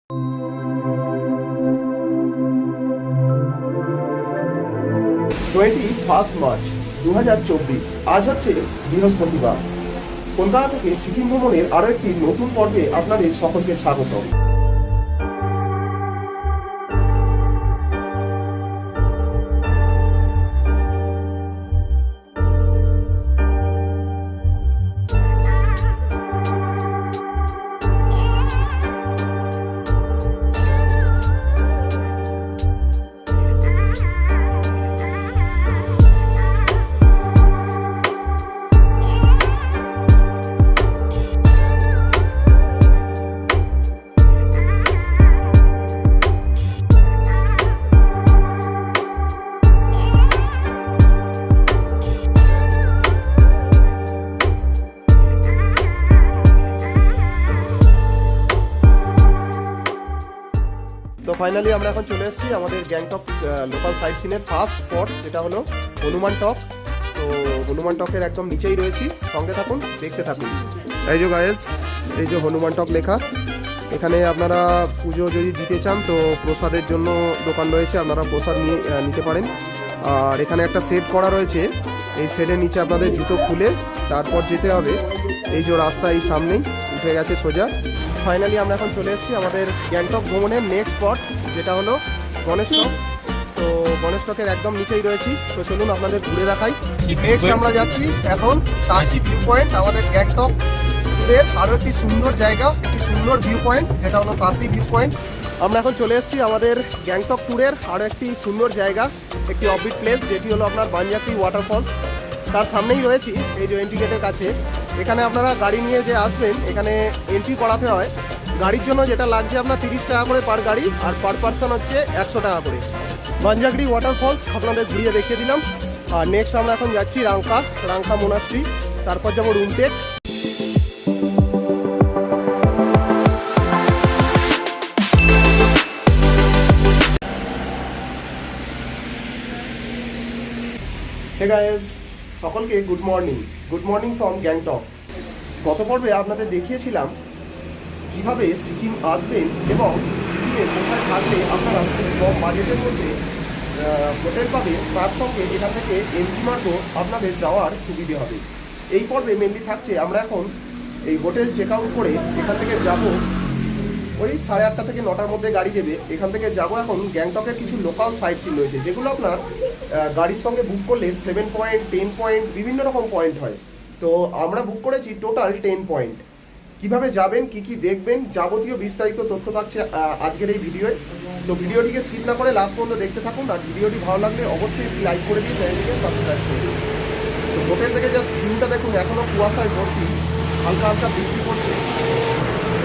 21 March 2024 আজ হচ্ছে বৃহস্পতিবার। কলকাতা থেকে সিকিম ভ্রমণের আরো একটি নতুন পর্বে আপনাদের সকলকে স্বাগত। তো ফাইনালি আমরা এখন চলে এসেছি আমাদের গ্যাংটক লোকাল সাইট সিনের ফার্স্ট স্পট, যেটা হলো হনুমান টক। তো হনুমান টকের একদম নিচেই রয়েছি, সঙ্গে থাকুন, দেখতে থাকুন। এই যে গায়েস, এই যে হনুমান টক লেখা। এখানে আপনারা পুজো যদি দিতে চান তো প্রসাদের জন্য দোকান রয়েছে, আপনারা প্রসাদ নিতে পারেন। আর এখানে একটা সেট করা রয়েছে, এই সেটের নিচে আপনাদের জুতো খুলে তারপর যেতে হবে। এই যে রাস্তা এই সামনেই উঠে গেছে সোজা। ফাইনালি আমরা এখন চলে এসেছি আমাদের গ্যাংটক ভ্রমণের নেক্সট স্পট, যেটা হলো গণেশ টক। তো গণেশ টকের একদম নিচেই রয়েছি। তো চলুন আপনাদের ঘুরে দেখাই। নেক্সট আমরা যাচ্ছি এখন তাসি ভিউ পয়েন্ট, আমাদের গ্যাংটক এর আরও একটি সুন্দর জায়গা, একটি সুন্দর ভিউ পয়েন্ট, যেটা হলো তাসি ভিউ পয়েন্ট। আমরা এখন চলে এসেছি আমাদের গ্যাংটক ট্যুরের আরও একটি সুন্দর জায়গা, একটি অফবিট প্লেস, যেটি হলো আপনার বানজাক্রি ওয়াটারফলস। তার সামনেই রয়েছি, এই যে এন্ট্রি গেটের কাছে। এখানে আপনারা গাড়ি নিয়ে যে আসবেন, এখানে এন্ট্রি করাতে হয়। গাড়ির জন্য যেটা লাগছে আপনার 30 টাকা করে পার গাড়ি, আর পার পার্সন হচ্ছে 100 টাকা করে। বানজাক্রি ওয়াটারফলস আপনাদের ঘুরিয়ে দেখিয়ে দিলাম। আর নেক্সট আমরা এখন যাচ্ছি রাংকা মোনাস্ট্রি, তারপর যাবো রুমটেক। হে গাইস, সকলকে গুড মর্নিং ফ্রম গ্যাংটক। গত পর্বে আপনাদের দেখিয়েছিলাম কিভাবে সিকিম আসবেন এবং সিকিমে কোথায় থাকলে আপনারা খুব কম বাজেটের মধ্যে হোটেল পাবেন, তার সঙ্গে এখান থেকে এমজি মার্গও আপনাদের যাওয়ার সুবিধে হবে। এই পর্বে মেনলি থাকছে আমরা এখন এই হোটেল চেক আউট করে এখান থেকে যাব, ওই 8:30 থেকে 9টার মধ্যে গাড়ি দেবে। এখান থেকে যাব এখন গ্যাংটকের কিছু লোকাল সাইট সিন রয়েছে, যেগুলো আপনার গাড়ির সঙ্গে বুক করলে 7 পয়েন্ট 10 পয়েন্ট বিভিন্ন রকম পয়েন্ট হয়। তো আমরা বুক করেছি টোটাল 10 পয়েন্ট। কিভাবে যাবেন, কি কি দেখবেন, যাবতীয় বিস্তারিত তথ্য থাকছে আজকের এই ভিডিওয়। তো ভিডিওটিকে স্কিপ না করে লাস্ট পর্যন্ত দেখতে থাকুন। আর ভিডিওটি ভালো লাগলে অবশ্যই একটি লাইক করে দিয়ে চ্যানেলটিকে সাবস্ক্রাইব করে দিন। তো হোটেল থেকে জাস্ট ভিউটা দেখুন, এখনও কুয়াশায় ভর্তি, হালকা হালকা বৃষ্টি পড়ছে।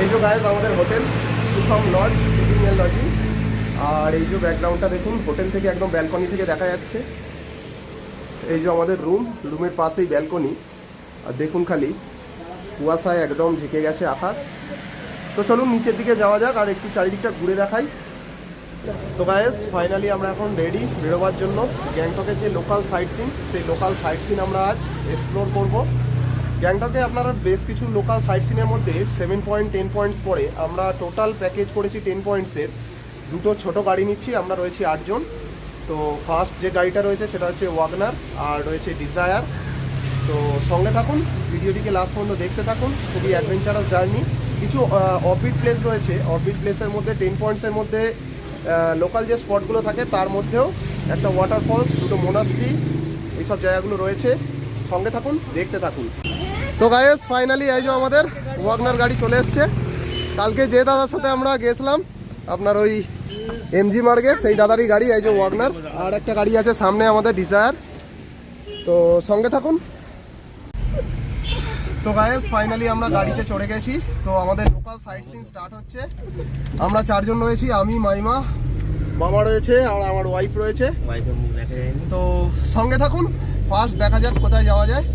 এই যে গাইস আমাদের hotel Sukham lodge living and lodging. আর এই যে ব্যাকগ্রাউন্ডটা দেখুন, হোটেল থেকে একদম ব্যালকনি থেকে দেখা যাচ্ছে। এই যে আমাদের রুমের পাশেই ব্যালকনি। আর দেখুন খালি কুয়াশায় একদম ঢেকে গেছে আকাশ। তো চলুন নিচের দিকে যাওয়া যাক আর একটু চারিদিকটা ঘুরে দেখাই। তো গাইস ফাইনালি আমরা এখন রেডি বেরোবার জন্য। গ্যাংটকের যে লোকাল সাইট সিন, সেই লোকাল সাইট সিন আমরা আজ এক্সপ্লোর করব। গ্যাংটকে আপনারা বেশ কিছু লোকাল সাইট সিনের মধ্যে 7 পয়েন্ট 10 পয়েন্টস পরে আমরা টোটাল প্যাকেজ করেছি 10 পয়েন্টসের। দুটো ছোট গাড়ি নিচ্ছি, আমরা রয়েছি 8 জন। তো ফার্স্ট যে গাড়িটা রয়েছে সেটা হচ্ছে ওয়াগনার, আর রয়েছে ডিজায়ার। তো সঙ্গে থাকুন, ভিডিওটিকে লাস্ট পর্যন্ত দেখতে থাকুন। খুবই অ্যাডভেঞ্চারাস জার্নি। কিছু অফবিট প্লেস রয়েছে, অফবিট প্লেসের মধ্যে 10 পয়েন্টসের মধ্যে লোকাল যে স্পটগুলো থাকে তার মধ্যেও একটা ওয়াটারফলস, দুটো মোনাস্ট্রি, এইসব জায়গাগুলো রয়েছে। সঙ্গে থাকুন, দেখতে থাকুন। তো গাইস ফাইনালি এই যে আমাদের ওয়াগনার গাড়ি চলে এসছে। কালকে যে দাদার সাথে আমরা গেছিলাম আপনার ওই এমজি মার্গে, সেই দাদারই গাড়ি এই যে ওয়াগনার। আর একটা গাড়ি আছে সামনে আমাদের ডিজায়ার। তো সঙ্গে থাকুন। তো গাইস ফাইনালি আমরা গাড়িতে চড়ে গেছি। তো আমাদের লোকাল সাইট সিন স্টার্ট হচ্ছে। আমরা 4 জন রয়েছি, আমি, মাইমা, মামা রয়েছে, আর আমার ওয়াইফ রয়েছে। তো সঙ্গে থাকুন, ফার্স্ট দেখা যাক কোথায় যাওয়া যায়।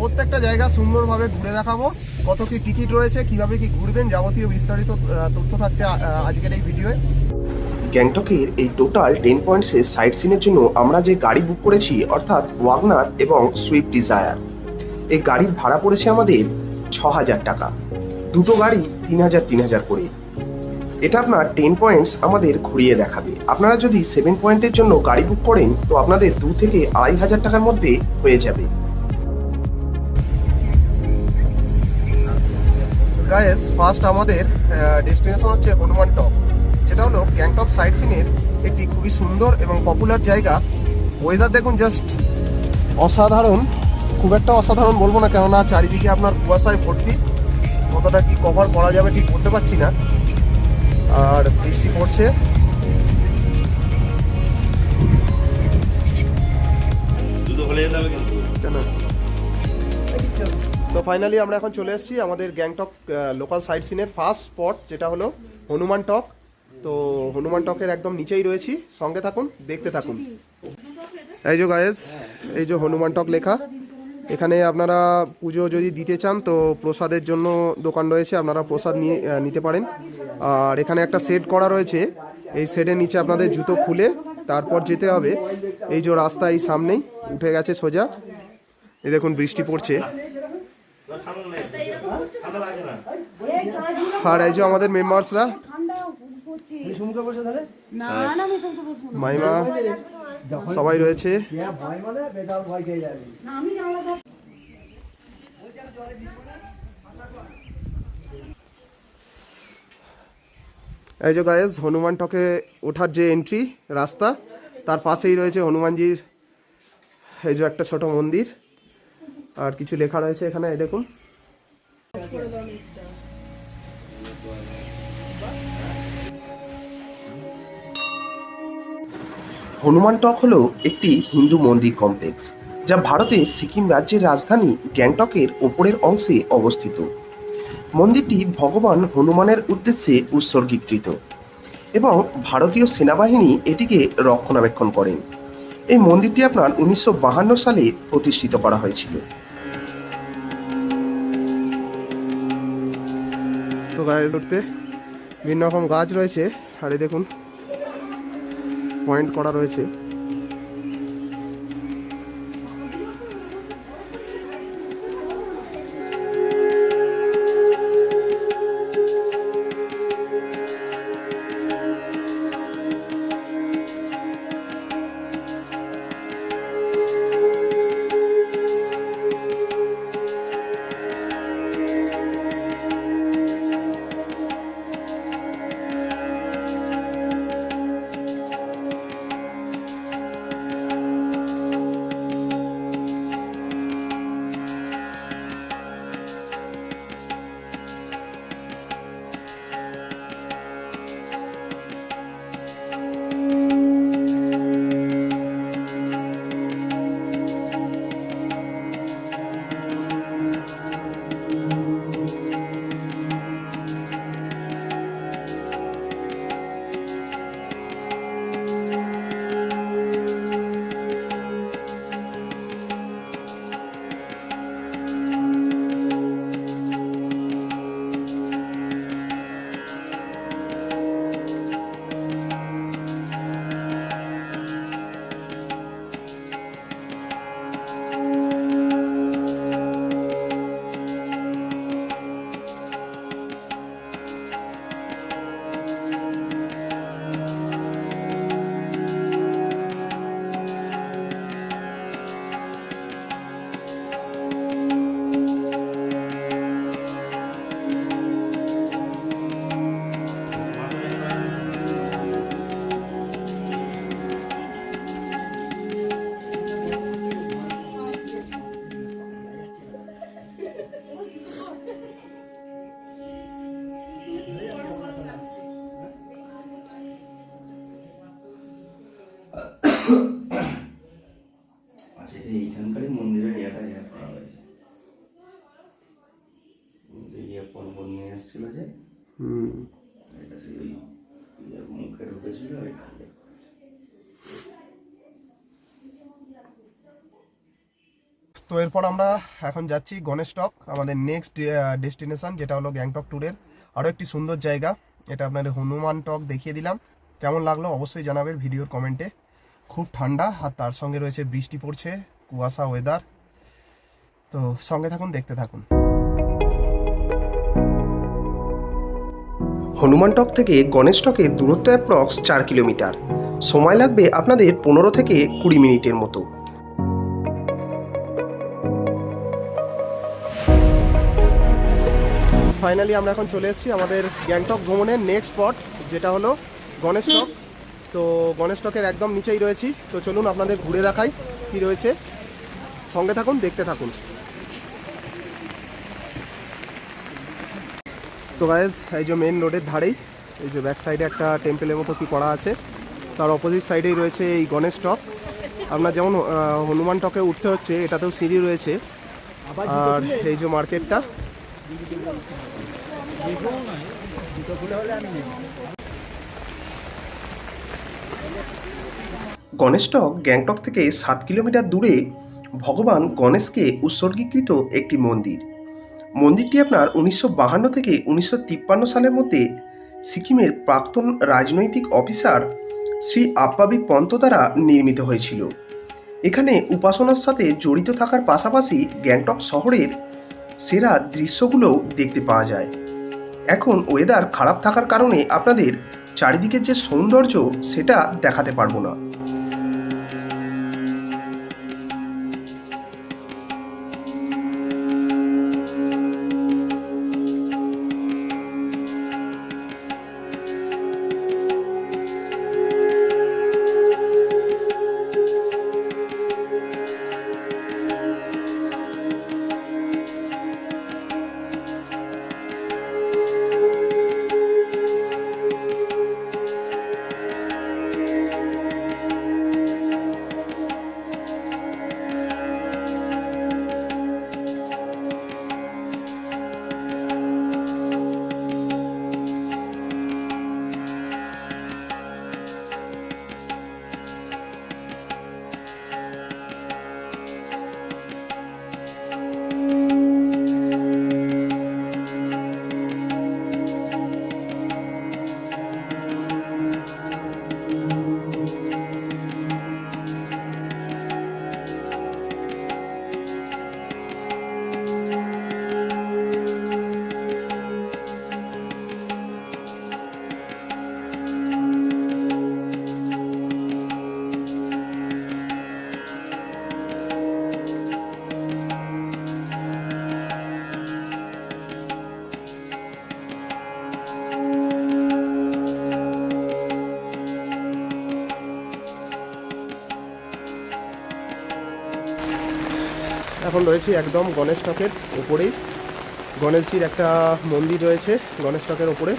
প্রত্যেকটা জায়গা সুন্দরভাবে ঘুরে দেখাবো, কত কি টিকিট রয়েছে, কিভাবে কি ঘুরবেন, যাবতীয় বিস্তারিত তথ্য থাকছে আজকের এই ভিডিওয়ে। গ্যাংটকের এই টোটাল 10 পয়েন্টসের সাইট সিনের জন্য আমরা যে গাড়ি বুক করেছি, অর্থাৎ ওয়াগনার এবং সুইফট ডিজায়ার, এই গাড়ির ভাড়া পড়েছে আমাদের 6000 টাকা। দুটো গাড়ি 3000 করে। এটা আপনার 10 পয়েন্টস আমাদের ঘুরিয়ে দেখাবে। আপনারা যদি 7 পয়েন্টের জন্য গাড়ি বুক করেন তো আপনাদের 2 থেকে 2,500 টাকার মধ্যে হয়ে যাবে। গাইস, ফার্স্ট আমাদের ডেস্টিনেশন হচ্ছে হনুমান টক, যেটা হলো গ্যাংটক সাইট সিনের একটি খুবই সুন্দর এবং পপুলার জায়গা। ওয়েদার দেখুন, জাস্ট অসাধারণ। খুব একটা অসাধারণ বলবো না, কেননা চারিদিকে আপনার কুয়াশায় ভর্তি। কতটা কি কভার করা যাবে ঠিক বলতে পারছি না, আর বৃষ্টি পড়ছে। তো ফাইনালি আমরা এখন চলে এসেছি আমাদের গ্যাংটক লোকাল সাইট সিনের ফার্স্ট স্পট, যেটা হলো হনুমান টক। তো হনুমান টকের একদম নিচেই রয়েছি, সঙ্গে থাকুন, দেখতে থাকুন। এই যে গায়েস, এই যে হনুমান টক লেখা। এখানে আপনারা পুজো যদি দিতে চান তো প্রসাদের জন্য দোকান রয়েছে, আপনারা প্রসাদ নিতে পারেন। আর এখানে একটা শেড করা রয়েছে, এই শেডের নিচে আপনাদের জুতো খুলে তারপর যেতে হবে। এই যে রাস্তা এই সামনেই উঠে গেছে সোজা। এই দেখুন বৃষ্টি পড়ছে। আর এই যে আমাদের মেম্বার্সরা, মাইমা সবাই রয়েছে। এই যে গাইস, হনুমান টকে ওঠার যে এন্ট্রি রাস্তা, তার পাশেই রয়েছে হনুমানজির এই যে একটা ছোট মন্দির, আর কিছু লেখা রয়েছে এখানে। এই দেখুন, হনুমান টক হলো একটি হিন্দু মন্দির কমপ্লেক্স, যা ভারতের সিকিম রাজ্যের রাজধানী গ্যাংটকের ওপরের অংশে অবস্থিত। মন্দিরটি ভগবান হনুমানের উদ্দেশ্যে উৎসর্গীকৃত এবং ভারতীয় সেনাবাহিনী এটিকে রক্ষণাবেক্ষণ করেন। এই মন্দিরটি আপনার 1952 সালে প্রতিষ্ঠিত করা হয়েছিল। তো গায়ে উঠতে বিভিন্ন রকম গাছ রয়েছে, আর এই দেখুন পয়েন্ট করা রয়েছে। আচ্ছা, এটা এইখানকারই মন্দিরের ইয়েটা করা হয়েছে, যে পর্বত নিয়ে এসেছিল যে, এটা সেই ওই মুখে ঢুকেছিল। তো এরপর আমরা এখন যাচ্ছি গণেশ টক, আমাদের নেক্সট ডেস্টিনেশন, যেটা হলো গ্যাংটক ট্যুরের আরও একটি সুন্দর জায়গা। এটা আপনাদের হনুমান টক দেখিয়ে দিলাম। কেমন লাগলো অবশ্যই জানাবেন ভিডিওর কমেন্টে। খুব ঠান্ডা, আর তার সঙ্গে রয়েছে বৃষ্টি পড়ছে, কুয়াশা ওয়েদার। তো সঙ্গে থাকুন, দেখতে থাকুন। হনুমানটক থেকে গণেশটকের দূরত্ব অ্যাপ্রক্স 4 কিলোমিটার। সময় লাগবে আপনাদের 15 থেকে 20 মিনিটের মতো। ফাইনালি আমরা এখন চলে এসেছি আমাদের গ্যাংটক ভ্রমণের নেক্সট স্পট, যেটা হলো গণেশটক। তো গণেশটকের একদম নিচেই রয়েছি। তো চলুন আপনাদের ঘুরে দেখাই কি রয়েছে, সঙ্গে থাকুন, দেখতে থাকুন। তো গাইজ, এই যে মেন রোডের ধারেই এই যে ব্যাক সাইডে একটা টেম্পলের মতো কি করা আছে, তার অপোজিট সাইডেই রয়েছে এই গণেশটক। আপনার যেমন হনুমান টকে উঠতে হচ্ছে, এটাতেও সিঁড়ি রয়েছে। আর এই যে মার্কেটটা, গণেশটক গ্যাংটক থেকে 7 কিলোমিটার দূরে ভগবান গণেশকে উৎসর্গীকৃত একটি মন্দির। মন্দিরটি আপনার 1952 থেকে 1953 সালের মধ্যে সিকিমের প্রাক্তন রাজনৈতিক অফিসার শ্রী আপ্পাবি পন্ত দ্বারা নির্মিত হয়েছিল। এখানে উপাসনার সাথে জড়িত থাকার পাশাপাশি গ্যাংটক শহরের সেরা দৃশ্যগুলোও দেখতে পাওয়া যায়। এখন ওয়েদার খারাপ থাকার কারণে আপনাদের চারিদিকের যে সৌন্দর্য সেটা দেখাতে পারবো না। এখন রয়েছি একদম গণেশটকের ওপরেই। গণেশজির একটা মন্দির রয়েছে গণেশটকের ওপরে।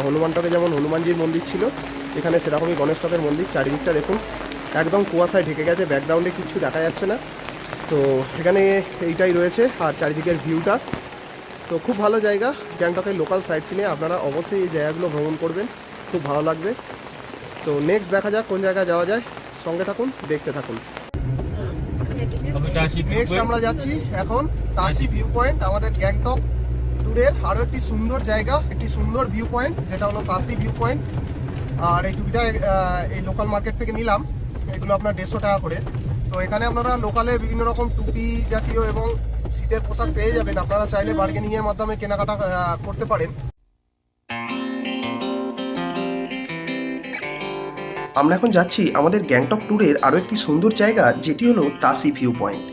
হনুমানটকে যেমন হনুমানজির মন্দির ছিল, এখানে সেরকমই গণেশটকের মন্দির। চারিদিকটা দেখুন, একদম কুয়াশায় ঢেকে গেছে, ব্যাকগ্রাউন্ডে কিচ্ছু দেখা যাচ্ছে না। তো এখানে এইটাই রয়েছে, আর চারিদিকের ভিউটা তো খুব ভালো জায়গা। গ্যাংটকের লোকাল সাইট সিনে আপনারা অবশ্যই এই জায়গাগুলো ভ্রমণ করবেন, খুব ভালো লাগবে। তো নেক্সট দেখা যাক কোন জায়গায় যাওয়া যায়, সঙ্গে থাকুন, দেখতে থাকুন। নেক্সট আমরা যাচ্ছি এখন তাসি ভিউ পয়েন্ট, আমাদের গ্যাংটক ট্যুরের আরও একটি সুন্দর জায়গা, একটি সুন্দর ভিউ পয়েন্ট, যেটা হলো তাসি ভিউ পয়েন্ট। আর এই টুপিটা এই লোকাল মার্কেট থেকে নিলাম, এগুলো আপনার 150 টাকা করে। তো এখানে আপনারা লোকালে বিভিন্ন রকম টুপি জাতীয় এবং শীতের পোশাক পেয়ে যাবেন। আপনারা চাইলে বার্গেনিংয়ের মাধ্যমে কেনাকাটা করতে পারেন। আমরা এখন যাচ্ছি আমাদের গ্যাংটক ট্যুরের আরও একটি সুন্দর জায়গা, যেটি হলো তাসি ভিউ পয়েন্ট।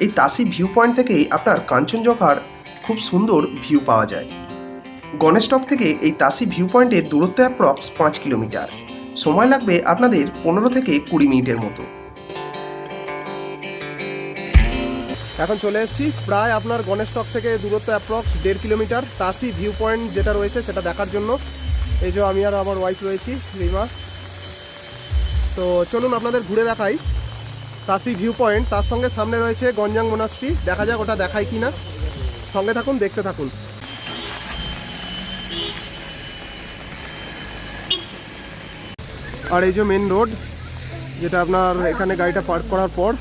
এই তাসি ভিউ পয়েন্ট থেকেই আপনার কাঞ্চনজঙ্ঘার খুব সুন্দর ভিউ পাওয়া যায়। গণেশটক থেকে এই তাসি ভিউ পয়েন্টের দূরত্ব অ্যাপ্রক্স 5 কিলোমিটার। সময় লাগবে আপনাদের 15 থেকে 20 মিনিটের মতো। এখন চলে এসেছি প্রায় আপনার গণেশটক থেকে দূরত্ব approx 1.5 kilometre Tashi view point যেটা রয়েছে সেটা দেখার জন্য। এই যে আমি আর আমার ওয়াইফ রয়েছি, রিমা। তো চলুন আপনাদের ঘুরে দেখাই তাসি ভিউ পয়েন্ট। তার সঙ্গে সামনে রয়েছে গঞ্জাং মোনাস্ট্রি, দেখা যাক ওটা দেখায় কি না। সঙ্গে থাকুন, দেখতে থাকুন। আর এই যে মেন রোড, যেটা আপনার এখানে গাড়িটা পার্ক করার পর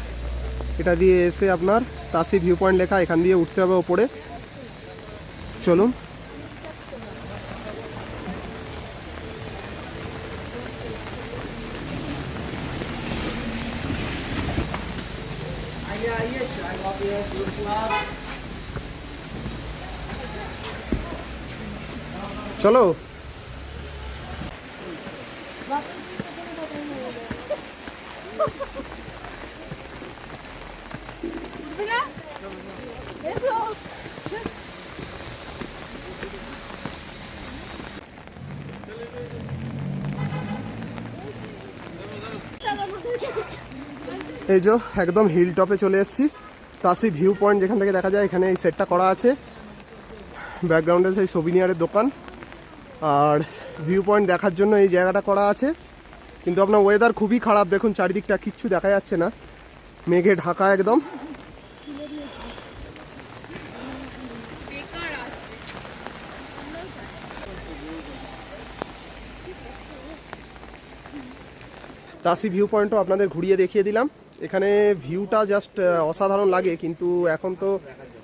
এটা দিয়ে এসে আপনার তাসি ভিউ পয়েন্ট লেখা, এখান দিয়ে উঠতে হবে ওপরে। চলুন। চলো এই যে একদম হিল টপে চলে এসেছি। তাসি ভিউ পয়েন্ট যেখান থেকে দেখা যায়, এখানে এই সেটটা করা আছে। ব্যাকগ্রাউন্ডে সেই সোভিনিয়ারের দোকান, আর ভিউ পয়েন্ট দেখার জন্য এই জায়গাটা করা আছে। কিন্তু আপনার ওয়েদার খুবই খারাপ, দেখুন চারিদিকটা কিচ্ছু দেখা যাচ্ছে না, মেঘে ঢাকা একদম। তাসি ভিউ পয়েন্টও আপনাদের ঘুরিয়ে দেখিয়ে দিলাম। এখানে ভিউটা জাস্ট অসাধারণ লাগে, কিন্তু এখন তো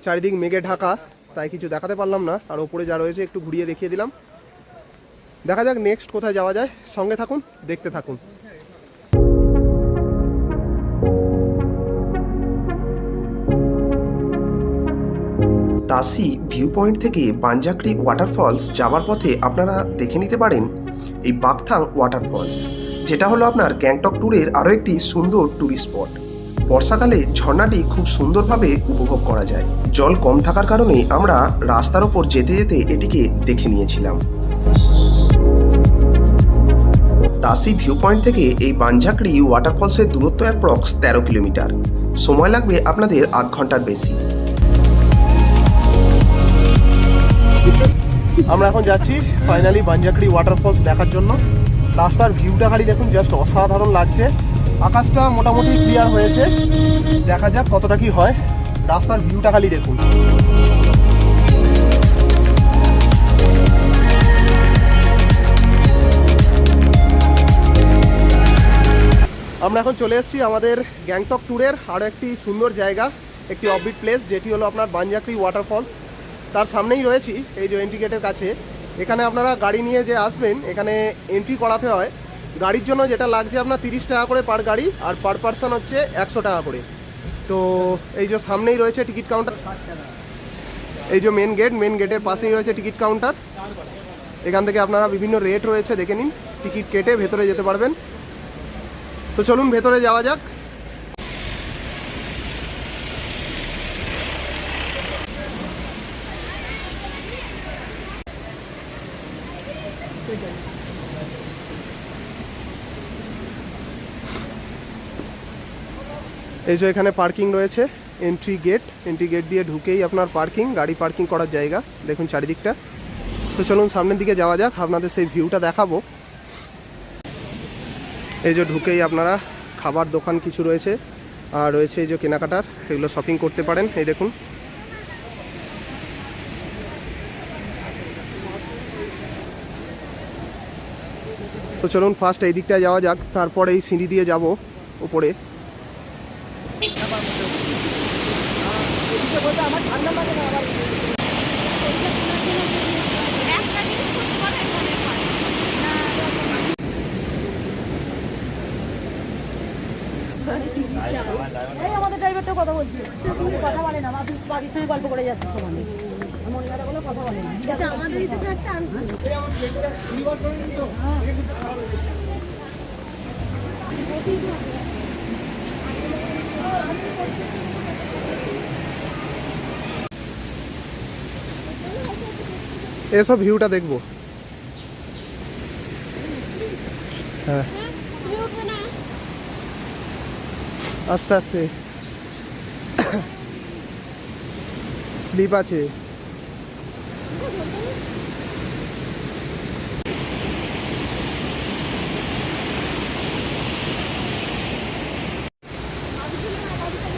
চারিদিক মেঘে ঢাকা, তাই কিছু দেখাতে পারলাম না। আর ওপরে যা রয়েছে একটু ঘুরিয়ে দেখিয়ে দিলাম। দেখা যাক নেক্সট কোথায় যাওয়া যায়। সঙ্গে থাকুন, দেখতে থাকুন। তাসি ভিউ পয়েন্ট থেকে বাঞ্জাকড়ি ওয়াটারফলস যাওয়ার পথে আপনারা দেখে নিতে পারেন এই বাকথাং ওয়াটারফলস, যেটা হলো আপনার গ্যাংটক ট্যুরের আরও একটি সুন্দর ট্যুরিস্ট স্পট। বর্ষাকালে ঝর্ণাটি খুব সুন্দরভাবে উপভোগ করা যায়। জল কম থাকার কারণে আমরা রাস্তার ওপর যেতে যেতে এটিকে দেখে নিয়েছিলাম। তাসি ভিউ পয়েন্ট থেকে এই বাঞ্জাকড়ি ওয়াটারফলসের দূরত্ব অ্যাপ্রক্স 13 কিলোমিটার। সময় লাগবে আপনাদের 8 ঘন্টার বেশি। আমরা এখন যাচ্ছি ফাইনালি বাঞ্জাকড়ি ওয়াটারফলস দেখার জন্য। রাস্তার ভিউটা খালি দেখুন, জাস্ট অসাধারণ লাগছে। আকাশটা মোটামুটি ক্লিয়ার হয়েছে, দেখা যাক কতটা কি হয়। রাস্তার ভিউটা খালি দেখুন। আমরা এখন চলে এসেছি আমাদের গ্যাংটক ট্যুরের আরও একটি সুন্দর জায়গা, একটি অফবিট প্লেস, যেটি হলো আপনার বাঞ্জাকড়ি ওয়াটারফলস। তার সামনেই রয়েছি, এই যে এন্ট্রি গেটের কাছে। এখানে আপনারা গাড়ি নিয়ে যে আসবেন, এখানে এন্ট্রি করাতে হয়। গাড়ির জন্য যেটা লাগছে আপনার 30 টাকা করে পার গাড়ি, আর পার পারসন হচ্ছে 100 টাকা করে। তো এই যে সামনেই রয়েছে টিকিট কাউন্টার, এই যে মেন গেটের পাশেই রয়েছে টিকিট কাউন্টার। এখান থেকে আপনারা বিভিন্ন রেট রয়েছে দেখে নিন, টিকিট কেটে ভেতরে যেতে পারবেন। তো চলুন ভেতরে যাওয়া যাক। এই যে এখানে পার্কিং রয়েছে, এন্ট্রি গেট দিয়ে ঢুকেই আপনার পার্কিং, গাড়ি পার্কিং করার জায়গা। দেখুন চারিদিকটা। তো চলুন সামনের দিকে যাওয়া যাক, আপনাদের সেই ভিউটা দেখাবো। এই যে ঢুকেই আপনারা খাবার দোকান কিছু রয়েছে, আর রয়েছে এই যে কেনাকাটার, এগুলো শপিং করতে পারেন। এই দেখুন। তো চলুন ফার্স্ট এই দিকটায় যাওয়া যাক, তারপরে এই সিঁড়ি দিয়ে যাব উপরে। এই আমাদের ড্রাইভারটা কথা বলছি, কথা বলে না, বাড়ির সঙ্গে গল্প করে যাচ্ছে সমানে। মহিলারা কথা বলে না, আমাদের এসব ভিউটা দেখবো। হ্যাঁ, আস্তে আস্তে স্লিপ আছে।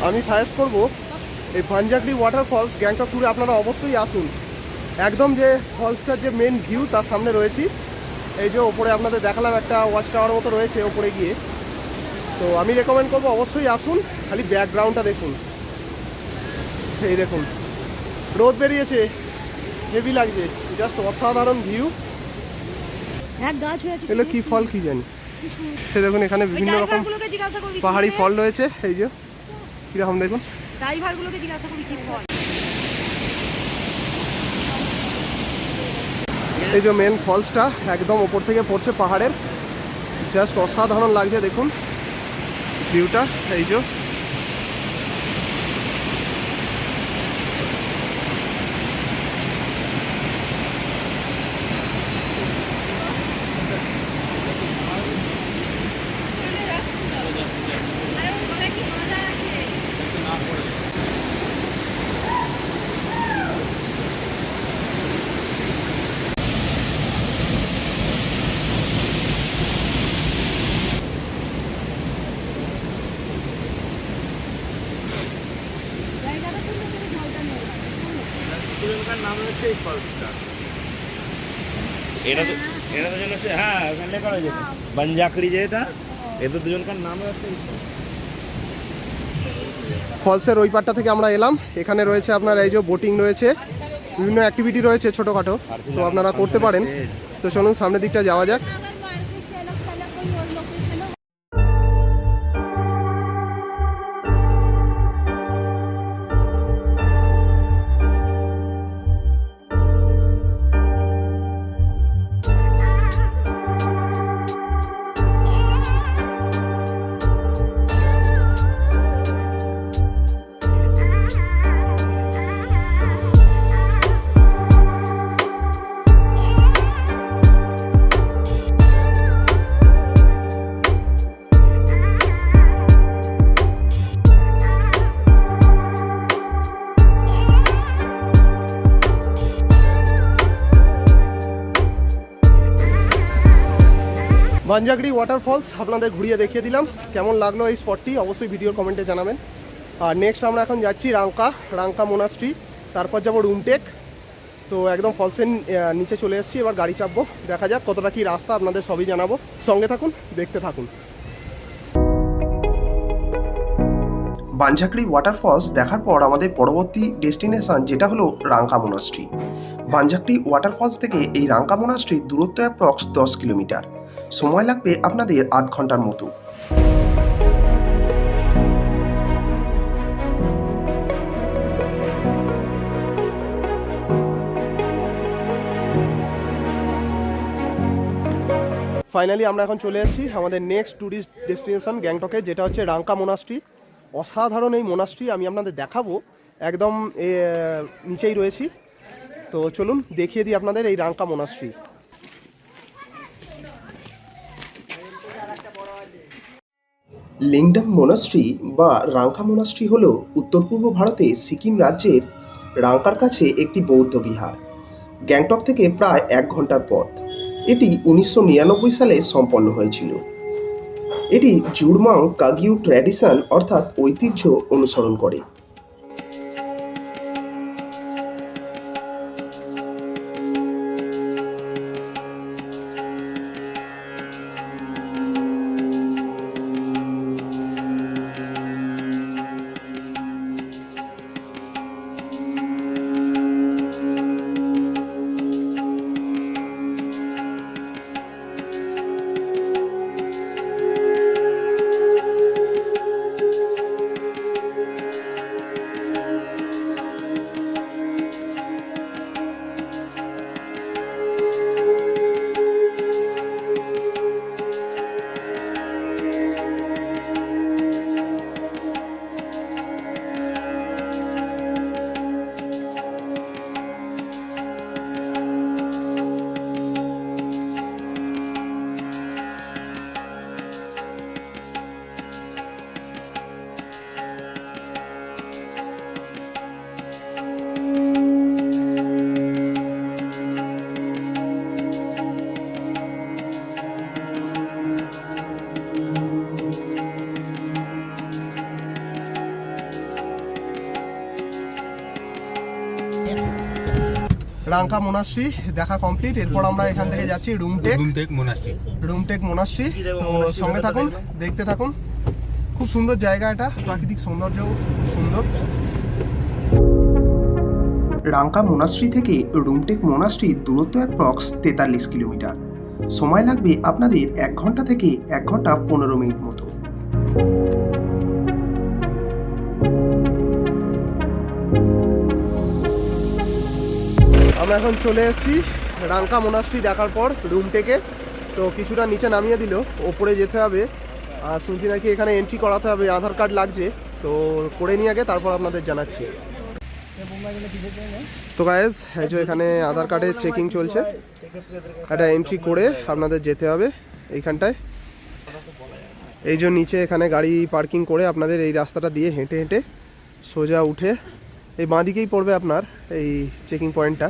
আমি সাজেস্ট করবো এই বাঞ্জাকড়ি ওয়াটারফলস গ্যাংটক ট্যুরে আপনারা অবশ্যই আসুন। একদম যে ফলসটার যে মেন ভিউ তার সামনে রয়েছি। এই যে ওপরে আপনাদের দেখালাম একটা ওয়াচ টাওয়ার মতো রয়েছে ওপরে গিয়ে। তো আমি রেকমেন্ড করবো অবশ্যই আসুন। খালি ব্যাকগ্রাউন্ডটা দেখুন, এই দেখুন রোদ বেরিয়েছে, হেভি লাগছে, জাস্ট অসাধারণ ভিউ। এক গাছ হয়েছে, এগুলো কি ফল কি জানি। সে দেখুন এখানে বিভিন্ন রকম পাহাড়ি ফল রয়েছে। এই যে কিরকম দেখুন, ড্রাইভারগুলোকে জিজ্ঞাসা করি কি ফল। এই যে মেন ফলসটা একদম ওপর থেকে পড়ছে পাহাড়ের, জাস্ট অসাধারণ লাগছে, দেখুন ভিউটা। এই যে জায়গাটা সুন্দর, তুমি জলটা নেই। স্টুডেন্টটার নাম হচ্ছে এই ফলসটা। এটা তো জন্য হচ্ছে, হ্যাঁ ওখানে লেখা রয়েছে বনঝাঁকড়ি যেটা, এদের দুজনকার নাম হচ্ছে এই ফলস। ফলসের ওই পারটা থেকে আমরা এলাম। এখানে রয়েছে আপনার এই যে বোটিং রয়েছে, বিভিন্ন অ্যাক্টিভিটি রয়েছে ছোটোখাটো, তো আপনারা করতে পারেন। তো চলুন সামনের দিকটা যাওয়া যাক। বনঝাঁকড়ি ওয়াটারফলস আপনাদের ঘুরিয়ে দেখিয়ে দিলাম। কেমন লাগলো এই স্পটটি অবশ্যই ভিডিওর কমেন্টে জানাবেন। আর নেক্সট আমরা এখন যাচ্ছি রাঙ্কা মোনাস্ট্রি, তারপর যাবো রুমটেক। তো একদম ফলসের নিচে চলে এসেছি, এবার গাড়ি চাপবো। দেখা যাক কতটা কি রাস্তা, আপনাদের সবই জানাবো। সঙ্গে থাকুন, দেখতে থাকুন। বনঝাঁকড়ি ওয়াটারফলস দেখার পর আমাদের পরবর্তী ডেস্টিনেশন যেটা হলো রাঙ্কা মোনাস্ট্রি। বনঝাঁকড়ি ওয়াটারফলস থেকে এই রাঙ্কা মোনাস্ট্রির দূরত্ব অ্যাপ্রক্স 10 কিলোমিটার। সময় লাগবে আপনাদের আধ ঘন্টার মতো। ফাইনালি আমরা এখন চলে এসেছি আমাদের নেক্সট ট্যুরিস্ট ডেস্টিনেশন গ্যাংটকে, যেটা হচ্ছে রাঙ্কা মোনাস্ট্রি। অসাধারণ এই মোনাস্ট্রি, আমি আপনাদের দেখাবো। একদম নিচেই রয়েছি, তো চলুন দেখিয়ে দিই আপনাদের এই রাঙ্কা মোনাস্ট্রি। লিংডাম মোনাস্ট্রি বা রাঙ্কা মোনাস্ট্রি হল উত্তর পূর্ব ভারতে সিকিম রাজ্যের রাঙ্কার কাছে একটি বৌদ্ধ বিহার। গ্যাংটক থেকে প্রায় 1 ঘন্টার পথ। এটি 1999 সালে সম্পন্ন হয়েছিল। এটি জুরমাং কাগিউ ট্র্যাডিশন অর্থাৎ ঐতিহ্য অনুসরণ করে। রাঙ্কা মোনাস্ট্রি দেখা কমপ্লিট। এরপর আমরা এখান থেকে যাচ্ছি রুমটেক মোনাস্ট্রি। তো সঙ্গে থাকুন, দেখতে থাকুন। খুব সুন্দর জায়গা, এটা প্রাকৃতিক সৌন্দর্যও খুব সুন্দর। রাঙ্কা মোনাস্ট্রি থেকে রুমটেক মোনাস্ট্রির দূরত্ব অ্যাপ্রক্স 43 কিলোমিটার। সময় লাগবে আপনাদের 1 ঘন্টা থেকে 1 ঘন্টা 15 মিনিট মতো। আমরা এখন চলে এসেছি রাঙ্কা মোনাস্ট্রি দেখার পর রুমটেকে। তো কিছুটা নিচে নামিয়ে দিল, ওপরে যেতে হবে। আর শুনছি নাকি এখানে এন্ট্রি করাতে হবে, আধার কার্ড লাগছে, তো করে নিয়ে আগে তারপর আপনাদের জানাচ্ছি। তো গাইজ এই যে এখানে আধার কার্ডের চেকিং চলছে, একটা এন্ট্রি করে আপনাদের যেতে হবে এইখানটায়। এই যে নিচে এখানে গাড়ি পার্কিং করে আপনাদের এই রাস্তাটা দিয়ে হেঁটে হেঁটে সোজা উঠে এই বাঁ দিকেই পড়বে আপনার এই চেকিং পয়েন্টটা।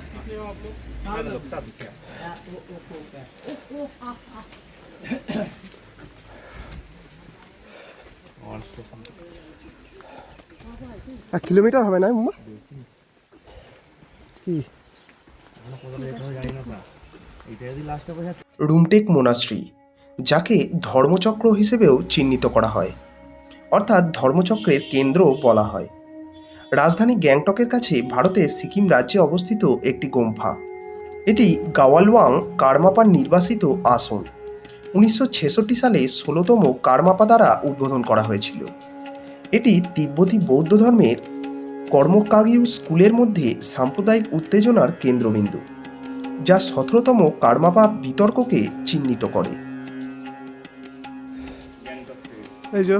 এক কিলোমিটার হবে না মাম্মা? কি রুমটেক মোনাস্ট্রি, যাকে ধর্মচক্র হিসেবেও চিহ্নিত করা হয়, অর্থাৎ ধর্মচক্রের কেন্দ্র বলা হয়। রাজধানী গ্যাংটকের কাছে ভারতের সিকিম রাজ্যে অবস্থিত একটি গুম্ফা। এটি গাওয়ালওয়াং কারমাপার নির্বাসিত আসন। 1966 সালে 16তম কারমাপা দ্বারা উদ্বোধন করা হয়েছিল। এটি তিব্বতী বৌদ্ধ ধর্মের কর্মকাগিউ স্কুলের মধ্যে সাম্প্রদায়িক উত্তেজনার কেন্দ্রবিন্দু, যা 17তম কারমাপা বিতর্ককে চিহ্নিত করে। এই যে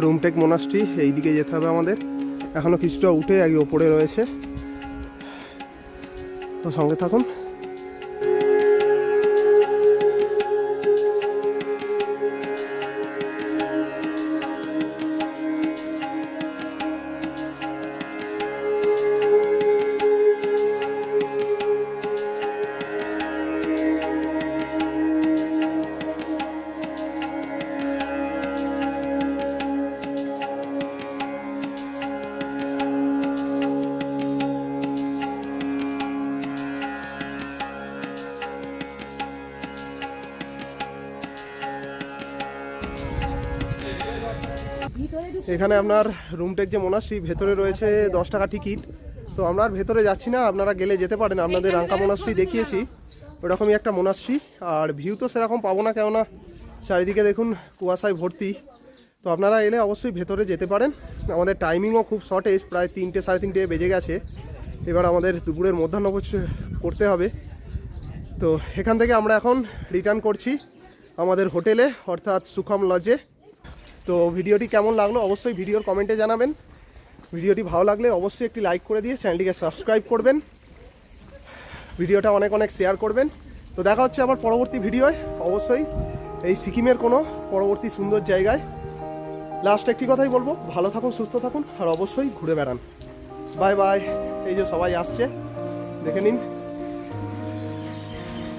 রুমটেক মোনাস্ট্রি, এই দিকে যেতে হবে আমাদের। এখনো কিছুটা উঠে আগে ওপরে রয়েছে, তো সঙ্গে থাকুন। এখানে আপনার রুমটেক যে মোনাস্ট্রি ভেতরে রয়েছে 10 টাকা টিকিট। তো আমরা আর ভেতরে যাচ্ছি না, আপনারা গেলে যেতে পারেন। আপনাদের রাঙ্কা মোনাস্ট্রি দেখিয়েছি, ওরকমই একটা মোনাস্ট্রি। আর ভিউ তো সেরকম পাবো না, কেননা চারিদিকে দেখুন কুয়াশায় ভর্তি। তো আপনারা এলে অবশ্যই ভেতরে যেতে পারেন। আমাদের টাইমিংও খুব শর্টেজ, প্রায় 3টে সাড়ে 3টে বেজে গেছে। এবার আমাদের দুপুরের মধ্যাহ্নভোজ করতে হবে। তো এখান থেকে আমরা এখন রিটার্ন করছি আমাদের হোটেলে, অর্থাৎ সুখম লজে। তো ভিডিওটি কেমন লাগলো অবশ্যই ভিডিওর কমেন্টে জানাবেন। ভিডিওটি ভালো লাগলে অবশ্যই একটি লাইক করে দিয়ে চ্যানেলটিকে সাবস্ক্রাইব করবেন, ভিডিওটা অনেক অনেক শেয়ার করবেন। তো দেখা হচ্ছে আবার পরবর্তী ভিডিওয়, অবশ্যই এই সিকিমের কোনো পরবর্তী সুন্দর জায়গায়। লাস্ট একটি কথাই বলবো, ভালো থাকুন, সুস্থ থাকুন, আর অবশ্যই ঘুরে বেড়ান। Bye bye. এই যে সবাই আসছে, দেখে নিন।